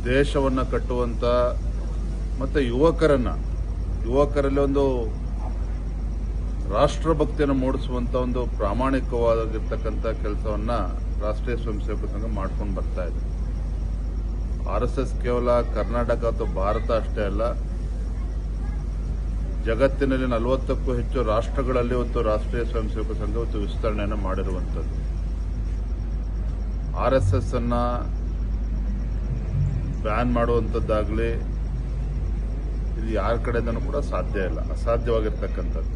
ದೇಶವನ್ನು ಕಟ್ಟುವಂಥ ಮತ್ತು ಯುವಕರಲ್ಲಿ ಒಂದು ರಾಷ್ಟ್ರಭಕ್ತಿಯನ್ನು ಮೂಡಿಸುವಂಥ ಒಂದು ಪ್ರಾಮಾಣಿಕವಾಗಿರ್ತಕ್ಕಂಥ ಕೆಲಸವನ್ನು ರಾಷ್ಟ್ರೀಯ ಸ್ವಯಂ ಸೇವಕ ಸಂಘ ಮಾಡ್ಕೊಂಡು ಬರ್ತಾ ಇದೆ. RSS ಕೇವಲ ಕರ್ನಾಟಕ ಅಥವಾ ಭಾರತ ಅಷ್ಟೇ ಅಲ್ಲ, ಜಗತ್ತಿನಲ್ಲಿ 40ಕ್ಕೂ ಹೆಚ್ಚು ರಾಷ್ಟ್ರಗಳಲ್ಲಿ ಇವತ್ತು ರಾಷ್ಟ್ರೀಯ ಸ್ವಯಂ ಸೇವಕ ಸಂಘ ಇವತ್ತು ವಿಸ್ತರಣೆಯನ್ನು ಮಾಡಿರುವಂಥದ್ದು. RSS ಅನ್ನ ಬ್ಯಾನ್ ಮಾಡುವಂಥದ್ದಾಗಲಿ ಇದು ಯಾರ ಕಡೆಯಿಂದನೂ ಕೂಡ ಸಾಧ್ಯ ಇಲ್ಲ, ಅಸಾಧ್ಯವಾಗಿರ್ತಕ್ಕಂಥದ್ದು.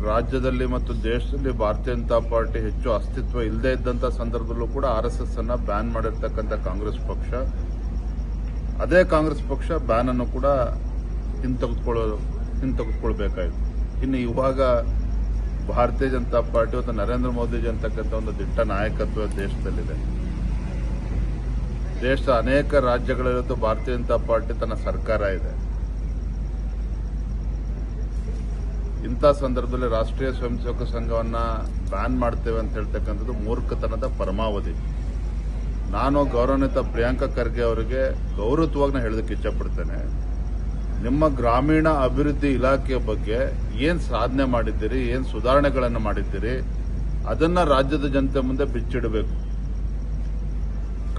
ರಾಜ್ಯದಲ್ಲಿ ಮತ್ತು ದೇಶದಲ್ಲಿ ಭಾರತೀಯ ಜನತಾ ಪಾರ್ಟಿ ಹೆಚ್ಚು ಅಸ್ತಿತ್ವ ಇಲ್ಲದೇ ಇದ್ದಂಥ ಸಂದರ್ಭದಲ್ಲೂ ಕೂಡ RSS ಅನ್ನ ಬ್ಯಾನ್ ಮಾಡಿರ್ತಕ್ಕಂಥ ಕಾಂಗ್ರೆಸ್ ಪಕ್ಷ, ಅದೇ ಕಾಂಗ್ರೆಸ್ ಪಕ್ಷ ಬ್ಯಾನ್ ಅನ್ನು ಕೂಡ ಹಿಂತೆಗೆದುಕೊಳ್ಬೇಕಾಯಿತು. ಇನ್ನು ಇವಾಗ ಭಾರತೀಯ ಜನತಾ ಪಾರ್ಟಿ ಮತ್ತು ನರೇಂದ್ರ ಮೋದಿಜಿ ಅಂತಕ್ಕಂಥ ಒಂದು ದಿಟ್ಟ ನಾಯಕತ್ವ ದೇಶದಲ್ಲಿದೆ. ದೇಶದ ಅನೇಕ ರಾಜ್ಯಗಳಲ್ಲಿದ್ದು ಭಾರತೀಯ ಜನತಾ ಪಾರ್ಟಿ ತನ್ನ ಸರ್ಕಾರ ಇದೆ. ಇಂಥ ಸಂದರ್ಭದಲ್ಲಿ ರಾಷ್ಟ್ರೀಯ ಸ್ವಯಂ ಸೇವಕ ಸಂಘವನ್ನ ಬ್ಯಾನ್ ಮಾಡ್ತೇವೆ ಅಂತ ಹೇಳ್ತಕ್ಕಂಥದ್ದು ಮೂರ್ಖತನದ ಪರಮಾವಧಿ. ನಾನು ಗೌರವಾನ್ವಿತ ಪ್ರಿಯಾಂಕಾ ಖರ್ಗೆ ಅವರಿಗೆ ಗೌರವವಾಗಿ ಹೇಳೋದಕ್ಕೆ ಇಚ್ಛಪಡ್ತೇನೆ, ನಿಮ್ಮ ಗ್ರಾಮೀಣ ಅಭಿವೃದ್ಧಿ ಇಲಾಖೆಯ ಬಗ್ಗೆ ಏನು ಸಾಧನೆ ಮಾಡಿದ್ದೀರಿ, ಏನು ಸುಧಾರಣೆಗಳನ್ನು ಮಾಡಿದ್ದೀರಿ, ಅದನ್ನ ರಾಜ್ಯದ ಜನತೆ ಮುಂದೆ ಬಿಚ್ಚಿಡಬೇಕು.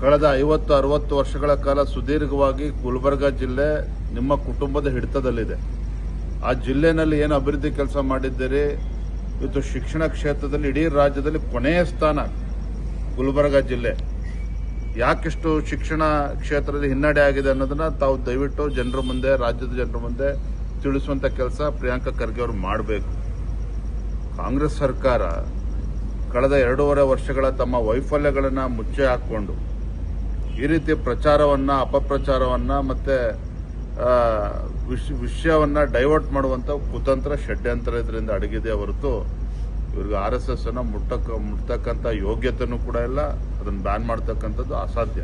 ಕಳೆದ 50-60 ವರ್ಷಗಳ ಕಾಲ ಸುದೀರ್ಘವಾಗಿ ಗುಲ್ಬರ್ಗಾ ಜಿಲ್ಲೆ ನಿಮ್ಮ ಕುಟುಂಬದ ಹಿಡಿತದಲ್ಲಿದೆ. ಆ ಜಿಲ್ಲೆನಲ್ಲಿ ಏನು ಅಭಿವೃದ್ಧಿ ಕೆಲಸ ಮಾಡಿದ್ದೀರಿ, ಇವತ್ತು ಶಿಕ್ಷಣ ಕ್ಷೇತ್ರದಲ್ಲಿ ಇಡೀ ರಾಜ್ಯದಲ್ಲಿ ಕೊನೆಯ ಸ್ಥಾನ ಗುಲ್ಬರ್ಗಾ ಜಿಲ್ಲೆ. ಯಾಕಿಷ್ಟು ಶಿಕ್ಷಣ ಕ್ಷೇತ್ರದಲ್ಲಿ ಹಿನ್ನಡೆ ಆಗಿದೆ ಅನ್ನೋದನ್ನ ತಾವು ದಯವಿಟ್ಟು ಜನರ ಮುಂದೆ, ರಾಜ್ಯದ ಜನರ ಮುಂದೆ ತಿಳಿಸುವಂತ ಕೆಲಸ ಪ್ರಿಯಾಂಕಾ ಖರ್ಗೆ ಅವರು ಮಾಡಬೇಕು. ಕಾಂಗ್ರೆಸ್ ಸರ್ಕಾರ ಕಳೆದ 2.5 ವರ್ಷಗಳ ತಮ್ಮ ವೈಫಲ್ಯಗಳನ್ನು ಮುಚ್ಚೆ ಹಾಕಿಕೊಂಡು ಈ ರೀತಿ ಪ್ರಚಾರವನ್ನ, ಅಪಪ್ರಚಾರವನ್ನ ಮತ್ತೆ ವಿಷಯವನ್ನ ಡೈವರ್ಟ್ ಮಾಡುವಂತ ಕುತಂತ್ರ, ಷಡ್ಯಂತ್ರ ಇದರಿಂದ ಅಡಗಿದೆ ಹೊರತು ಇವ್ರಿಗೆ RSS ಅನ್ನ ಮುಟ್ಟತಕ್ಕಂಥ ಯೋಗ್ಯತೆನೂ ಕೂಡ ಇಲ್ಲ. ಅದನ್ನ ಬ್ಯಾನ್ ಮಾಡ್ತಕ್ಕಂಥದ್ದು ಅಸಾಧ್ಯ.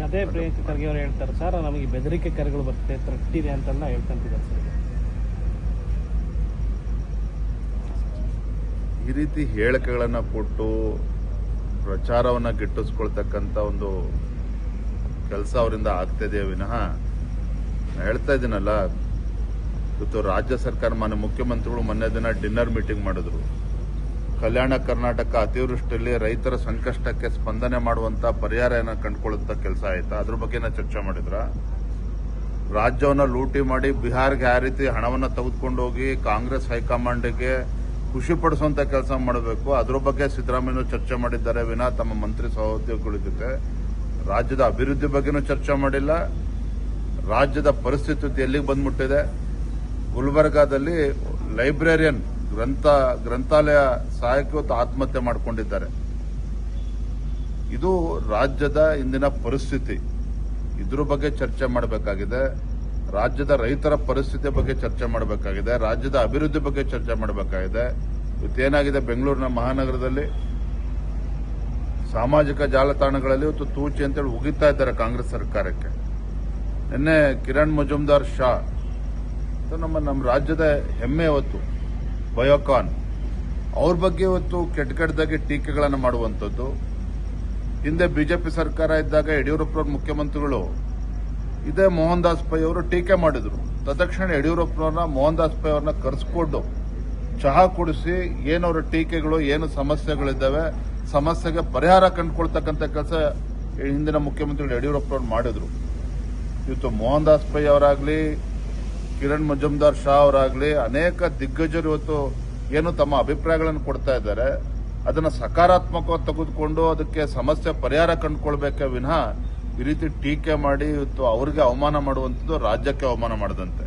ಅದೇ ಪ್ರಿಯಾಂಕಾ ಖರ್ಗೆ ಅವರು ಹೇಳ್ತಾರೆ ಸರ್, ನಮಗೆ ಬೆದರಿಕೆ ಕರೆಗಳು ಬರುತ್ತೆ, ಥ್ರೆಟ್ ಇದೆ ಅಂತೆಲ್ಲ ಹೇಳ್ಕೊಂತಿದ್ದಾರೆ ಸರ್. ಈ ರೀತಿ ಹೇಳಿಕೆಗಳನ್ನ ಕೊಟ್ಟು ಪ್ರಚಾರವನ್ನ ಗಿಟ್ಟಿಸ್ಕೊಳ್ತಕ್ಕಂಥ ಒಂದು ಕೆಲಸ ಅವರಿಂದ ಆಗ್ತಿದೆಯೇ ವಿನಃ, ಹೇಳ್ತಾ ಇದ್ದೀನಲ್ಲ, ಇವತ್ತು ರಾಜ್ಯ ಸರ್ಕಾರ ಮಾನ್ಯ ಮುಖ್ಯಮಂತ್ರಿಗಳು ಮೊನ್ನೆ ದಿನ ಡಿನ್ನರ್ ಮೀಟಿಂಗ್ ಮಾಡಿದ್ರು. ಕಲ್ಯಾಣ ಕರ್ನಾಟಕ ಅತಿವೃಷ್ಟಿಯಲ್ಲಿ ರೈತರ ಸಂಕಷ್ಟಕ್ಕೆ ಸ್ಪಂದನೆ ಮಾಡುವಂತ ಪರಿಹಾರ ಕಂಡುಕೊಳ್ಳುವಂತ ಕೆಲಸ ಆಯ್ತಾ? ಅದ್ರ ಬಗ್ಗೆ ಚರ್ಚೆ ಮಾಡಿದ್ರ? ರಾಜ್ಯವನ್ನ ಲೂಟಿ ಮಾಡಿ ಬಿಹಾರ್ಗೆ ಯಾವ ರೀತಿ ಹಣವನ್ನ ತೆಗೆದುಕೊಂಡು ಹೋಗಿ ಕಾಂಗ್ರೆಸ್ ಹೈಕಮಾಂಡ್ಗೆ ಖುಷಿ ಪಡಿಸುವಂತ ಕೆಲಸ ಮಾಡಬೇಕು, ಅದ್ರ ಬಗ್ಗೆ ಸಿದ್ದರಾಮಯ್ಯ ಚರ್ಚೆ ಮಾಡಿದ್ದಾರೆ ವಿನಃ ತಮ್ಮ ಮಂತ್ರಿ ಸಹೋದ್ಯೋಗಿಗಳ ಜೊತೆ ರಾಜ್ಯದ ಅಭಿವೃದ್ಧಿ ಬಗ್ಗೆನೂ ಚರ್ಚೆ ಮಾಡಿಲ್ಲ. ರಾಜ್ಯದ ಪರಿಸ್ಥಿತಿ ಎಲ್ಲಿಗೆ ಬಂದ್ಬಿಟ್ಟಿದೆ? ಗುಲ್ಬರ್ಗಾದಲ್ಲಿ ಲೈಬ್ರರಿಯನ್ ಗ್ರಂಥಾಲಯ ಸಹಾಯಕ ಆತ್ಮಹತ್ಯೆ ಮಾಡಿಕೊಂಡಿದ್ದಾರೆ. ಇದು ರಾಜ್ಯದ ಇಂದಿನ ಪರಿಸ್ಥಿತಿ. ಇದ್ರ ಬಗ್ಗೆ ಚರ್ಚೆ ಮಾಡಬೇಕಾಗಿದೆ. ರಾಜ್ಯದ ರೈತರ ಪರಿಸ್ಥಿತಿ ಬಗ್ಗೆ ಚರ್ಚೆ ಮಾಡಬೇಕಾಗಿದೆ. ರಾಜ್ಯದ ಅಭಿವೃದ್ಧಿ ಬಗ್ಗೆ ಚರ್ಚೆ ಮಾಡಬೇಕಾಗಿದೆ. ಇವತ್ತೇನಾಗಿದೆ ಬೆಂಗಳೂರಿನ ಮಹಾನಗರದಲ್ಲಿ ಸಾಮಾಜಿಕ ಜಾಲತಾಣಗಳಲ್ಲಿ ಇವತ್ತು ತೂಚಿ ಅಂತೇಳಿ ಉಗಿತಾ ಇದ್ದಾರೆ ಕಾಂಗ್ರೆಸ್ ಸರ್ಕಾರಕ್ಕೆ. ನಿನ್ನೆ ಕಿರಣ್ ಮಜುಮ್ದಾರ್ ಶಾ ನಮ್ಮ ರಾಜ್ಯದ ಹೆಮ್ಮೆ ಇವತ್ತು ಬಯೋಕಾನ್, ಅವ್ರ ಬಗ್ಗೆ ಇವತ್ತು ಕೆಟ್ಟದಾಗಿ ಟೀಕೆಗಳನ್ನು ಮಾಡುವಂಥದ್ದು. ಹಿಂದೆ ಬಿಜೆಪಿ ಸರ್ಕಾರ ಇದ್ದಾಗ ಯಡಿಯೂರಪ್ಪರವ್ರ ಮುಖ್ಯಮಂತ್ರಿಗಳು ಇದೇ ಮೋಹನ್ ದಾಸ್ ಪೈ ಅವರು ಟೀಕೆ ಮಾಡಿದ್ರು. ತತ್ಕ್ಷಣ ಯಡಿಯೂರಪ್ಪನವ್ರನ್ನ, ಮೋಹನ್ ದಾಸ್ ಪೈ ಅವ್ರನ್ನ ಕರೆಸ್ಕೊಂಡು ಚಹಾ ಕುಡಿಸಿ ಏನವ್ರ ಟೀಕೆಗಳು, ಏನು ಸಮಸ್ಯೆಗಳಿದ್ದಾವೆ, ಸಮಸ್ಯೆಗೆ ಪರಿಹಾರ ಕಂಡುಕೊಳ್ತಕ್ಕಂಥ ಕೆಲಸ ಹಿಂದಿನ ಮುಖ್ಯಮಂತ್ರಿಗಳು ಯಡಿಯೂರಪ್ಪನವ್ರು ಮಾಡಿದ್ರು. ಇವತ್ತು ಮೋಹನ್ ದಾಸ್ ಪೈ ಅವರಾಗ್ಲಿ, ಕಿರಣ್ ಮಜುಮ್ದಾರ್ ಶಾ ಅವರಾಗ್ಲಿ, ಅನೇಕ ದಿಗ್ಗಜರು ಇವತ್ತು ಏನು ತಮ್ಮ ಅಭಿಪ್ರಾಯಗಳನ್ನು ಕೊಡ್ತಾ ಇದ್ದಾರೆ, ಅದನ್ನ ಸಕಾರಾತ್ಮಕವಾಗಿ ತೆಗೆದುಕೊಂಡು ಅದಕ್ಕೆ ಸಮಸ್ಯೆ ಪರಿಹಾರ ಕಂಡುಕೊಳ್ಬೇಕೇ ವಿನಃ ಈ ರೀತಿ ಟೀಕೆ ಮಾಡಿ ಇವತ್ತು ಅವರಿಗೆ ಅವಮಾನ ಮಾಡುವಂಥದ್ದು ರಾಜ್ಯಕ್ಕೆ ಅವಮಾನ ಮಾಡದಂತೆ.